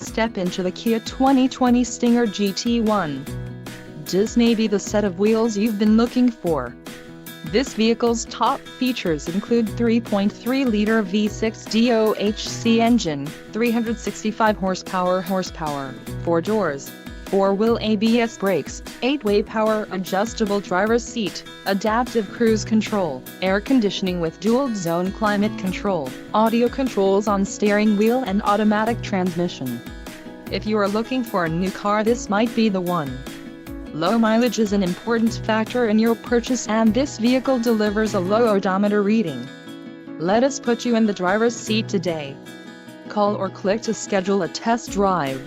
Step into the Kia 2020 Stinger GT1. This may be the set of wheels you've been looking for. This vehicle's top features include 3.3-liter V6 DOHC engine, 365 horsepower, 4 doors, 4-wheel ABS brakes, 8-way power adjustable driver's seat, adaptive cruise control, air conditioning with dual-zone climate control, audio controls on steering wheel and automatic transmission. If you are looking for a new car, this might be the one. Low mileage is an important factor in your purchase, and this vehicle delivers a low odometer reading. Let us put you in the driver's seat today. Call or click to schedule a test drive.